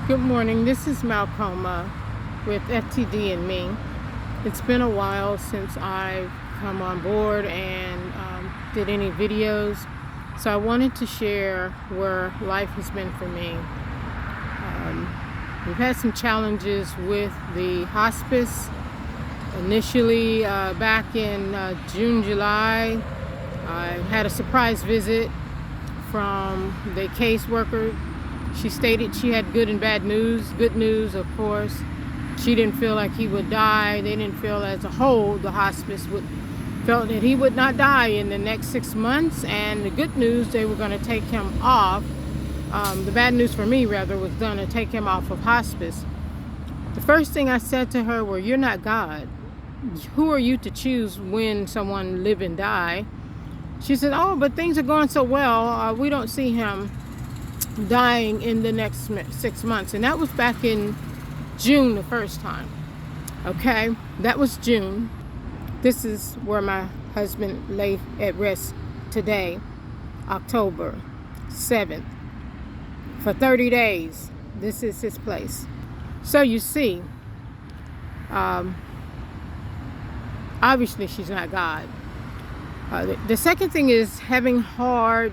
Good morning. This is Malcolma with FTD and Me. It's been a while since I've come on board and did any videos, so I wanted to share where life has been for me. We've had some challenges with the hospice. Initially, back in June, July, I had a surprise visit from the caseworker. She stated she had good and bad news. Good news, of course, she didn't feel like he would die. They didn't feel as a whole, the hospice felt that he would not die in the next 6 months. And the good news, they were going to take him off. The bad news for me, rather, was going to take him off of hospice. The first thing I said to her were, "You're not God. Who are you to choose when someone live and die?" She said, "Oh, but things are going so well. We don't see him dying in the next 6 months." And that was back in June the first time. Okay, that was June. This is where my husband lay at rest today, October 7th. For 30 days, this is his place. So you see, obviously she's not God. The second thing is having hard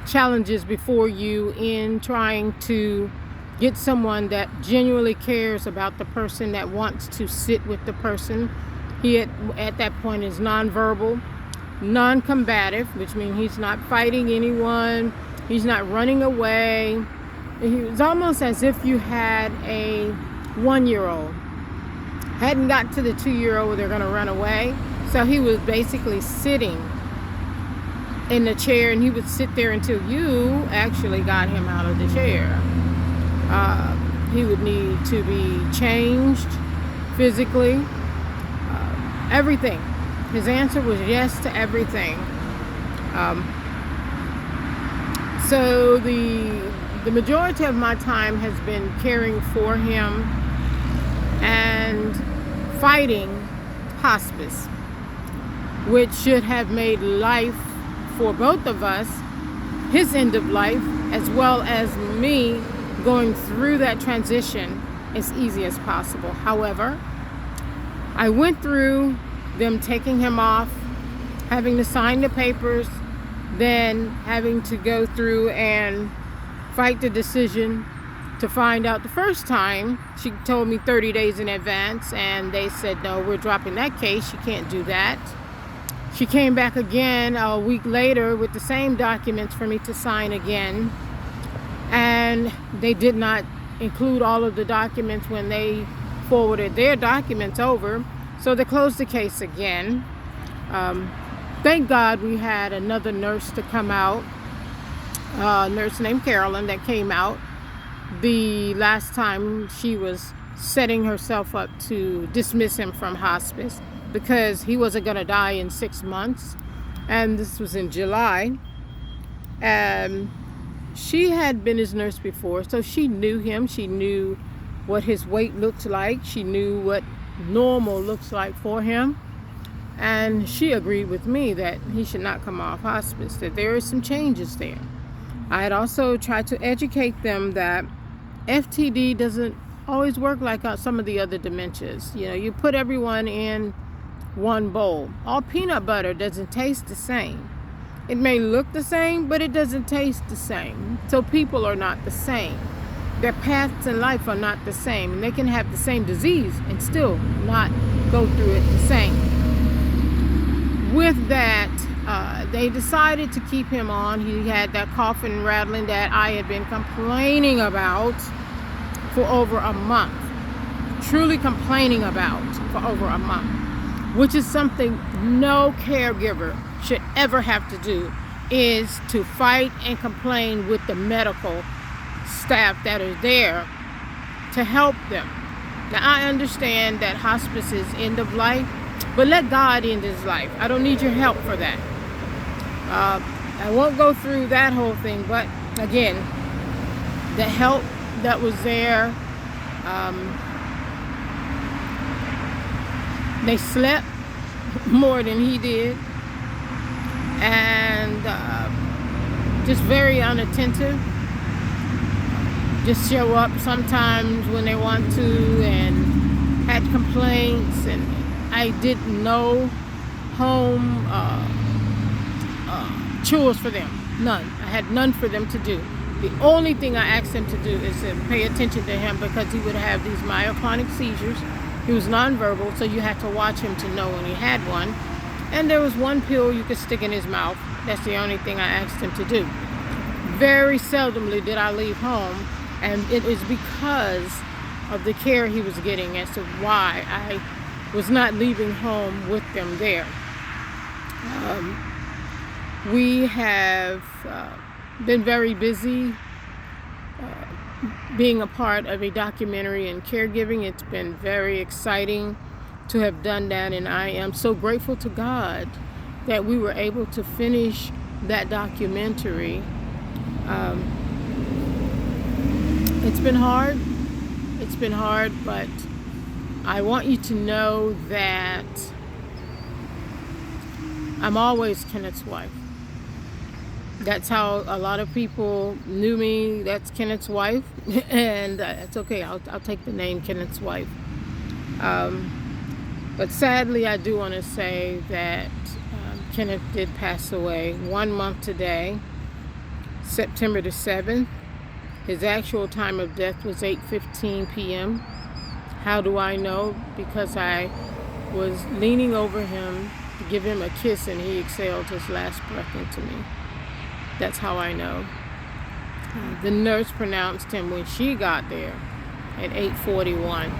challenges before you in trying to get someone that genuinely cares about the person, that wants to sit with the person. He at that point is nonverbal, non-combative, which means he's not fighting anyone, he's not running away. It was almost as if you had a 1-year-old, hadn't got to the 2-year-old where they're going to run away. So he was basically sitting in the chair, and he would sit there until you actually got him out of the chair. He would need to be changed physically, everything. His answer was yes to everything. So the majority of my time has been caring for him and fighting hospice, which should have made life for both of us, his end of life, as well as me going through that transition, as easy as possible. However, I went through them taking him off, having to sign the papers, then having to go through and fight the decision to find out. The first time, she told me 30 days in advance, and they said, "No, we're dropping that case. You can't do that." She came back again a week later with the same documents for me to sign again. And they did not include all of the documents when they forwarded their documents over. So they closed the case again. Thank God we had another nurse to come out, a nurse named Carolyn that came out the last time she was setting herself up to dismiss him from hospice, because he wasn't going to die in 6 months. And this was in July. She had been his nurse before, so she knew him. She knew what his weight looked like. She knew what normal looks like for him. And she agreed with me that he should not come off hospice, that there are some changes there. I had also tried to educate them that FTD doesn't always work like some of the other dementias. You know, you put everyone in one bowl. All peanut butter doesn't taste the same. It may look the same, but it doesn't taste the same. So people are not the same. Their paths in life are not the same. And they can have the same disease and still not go through it the same. With that, they decided to keep him on. He had that coughing and rattling that I had been complaining about for over a month. Truly complaining about for over a month. Which is something no caregiver should ever have to do, is to fight and complain with the medical staff that are there to help them. Now, I understand that hospice is end of life, but let God end his life. I don't need your help for that. I won't go through that whole thing, but again, the help that was there, they slept more than he did, and just very unattentive. just show up sometimes when they want to, and had complaints, and I did no home chores for them. None. I had none for them to do. The only thing I asked him to do is to pay attention to him, because he would have these myoclonic seizures. He was nonverbal, so you had to watch him to know when he had one. And there was one pill you could stick in his mouth. That's the only thing I asked him to do. Very seldomly did I leave home, and it is because of the care he was getting as to why I was not leaving home with them there. We have been very busy being a part of a documentary and caregiving. It's been very exciting to have done that, and I am so grateful to God that we were able to finish that documentary. It's been hard. It's been hard, but I want you to know that I'm always Kenneth's wife. That's how a lot of people knew me. That's Kenneth's wife, and it's okay. I'll take the name Kenneth's wife. But sadly, I do want to say that Kenneth did pass away 1 month today, September the 7th. His actual time of death was 8:15 p.m. How do I know? Because I was leaning over him to give him a kiss, and he exhaled his last breath into me. That's how I know. The nurse pronounced him when she got there at 8:41.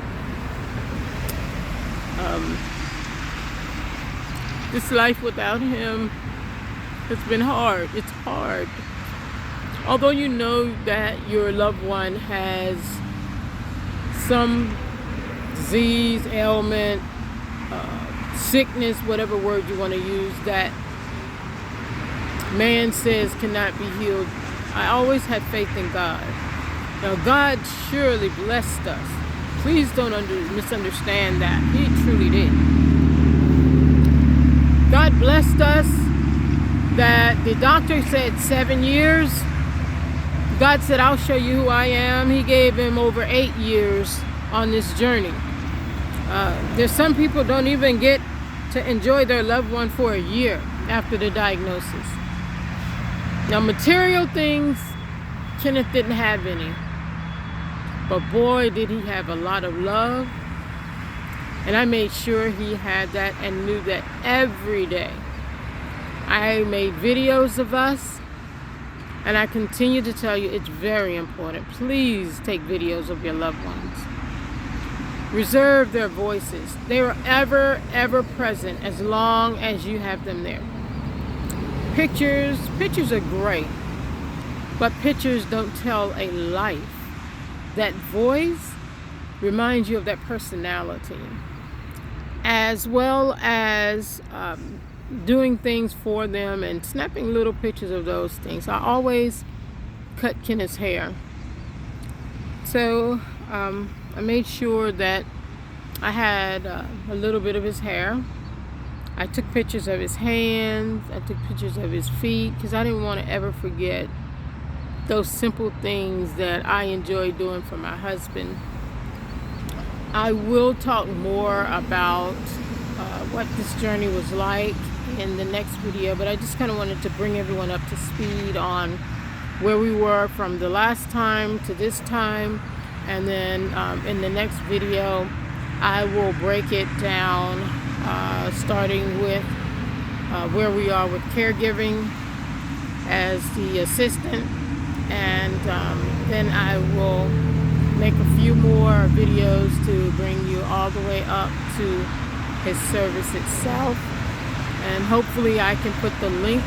This life without him has been hard. It's hard. Although you know that your loved one has some disease, ailment, sickness, whatever word you want to use, that man says cannot be healed, I always had faith in God. Now, God surely blessed us. Please don't misunderstand that. He truly did. God blessed us that the doctor said 7 years. God said, I'll show you who I am. He gave him over 8 years on this journey. There's some people don't even get to enjoy their loved one for a year after the diagnosis. Now, material things, Kenneth didn't have any. But boy, did he have a lot of love. And I made sure he had that and knew that every day. I made videos of us. And I continue to tell you, it's very important. Please take videos of your loved ones. Reserve their voices. They are ever present as long as you have them there. Pictures are great, but pictures don't tell a life. That voice reminds you of that personality, as well as doing things for them and snapping little pictures of those things. I always cut Kenneth's hair. So I made sure that I had a little bit of his hair. I took pictures of his hands. I took pictures of his feet, because I didn't want to ever forget those simple things that I enjoy doing for my husband. I will talk more about what this journey was like in the next video, but I just kind of wanted to bring everyone up to speed on where we were from the last time to this time. And then in the next video, I will break it down, starting with where we are with caregiving as the assistant, and then I will make a few more videos to bring you all the way up to his service itself. And hopefully I can put the link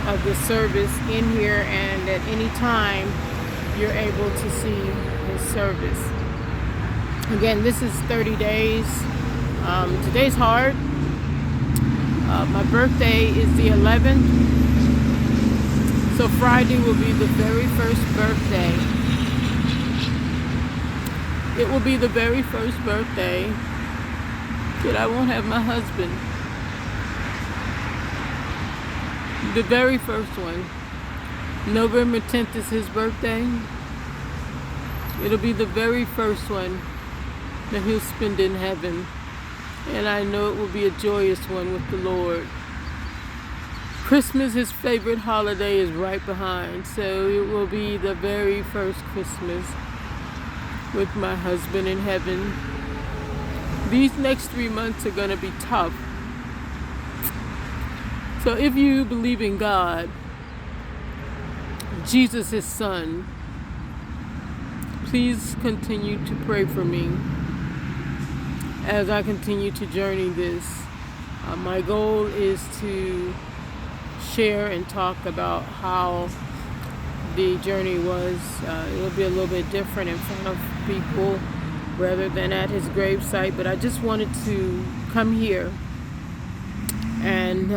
of the service in here, and at any time you're able to see his service. Again, this is 30 days. Today's hard. My birthday is the 11th. So Friday will be the very first birthday. It will be the very first birthday that I won't have my husband. The very first one. November 10th is his birthday. It'll be the very first one that he'll spend in heaven. And I know it will be a joyous one with the Lord. Christmas, his favorite holiday, is right behind. So it will be the very first Christmas with my husband in heaven. These next 3 months are going to be tough. So if you believe in God, Jesus, his son, please continue to pray for me as I continue to journey this. My goal is to share and talk about how the journey was. It'll be a little bit different in front of people rather than at his gravesite, but I just wanted to come here and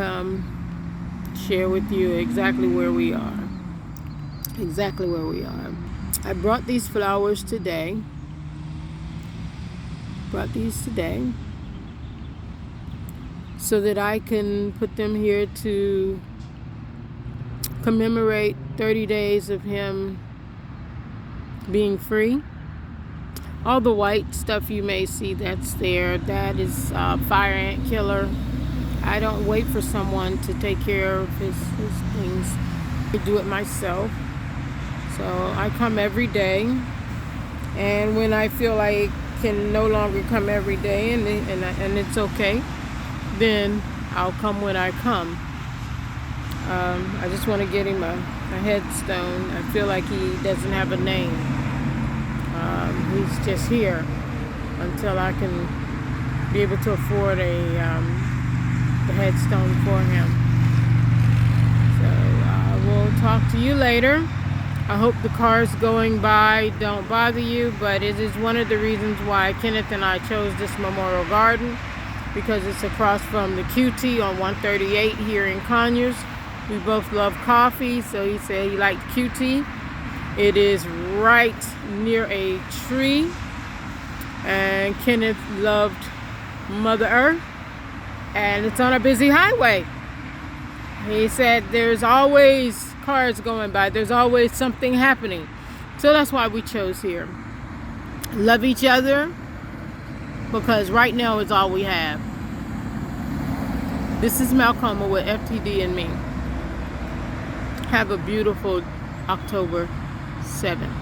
share with you exactly where we are. Exactly where we are. I brought these flowers today. So that I can put them here to commemorate 30 days of him being free. All the white stuff you may see that's there, that is fire ant killer. I don't wait for someone to take care of his things. I do it myself. So I come every day, and when I feel I can no longer come every day, and it's okay, then I'll come when I come. I just want to get him a headstone. I feel like he doesn't have a name. He's just here until I can be able to afford the headstone for him. So I will talk to you later. I hope the cars going by don't bother you, but it is one of the reasons why Kenneth and I chose this Memorial Garden, because it's across from the QT on 138 here in Conyers. We both love coffee, so he said he liked QT. It is right near a tree, and Kenneth loved Mother Earth, and it's on a busy highway. He said there's always cars going by, there's always something happening. So that's why we chose here. Love each other, because right now is all we have. This is Malcolm with FTD and me. Have a beautiful October 7th.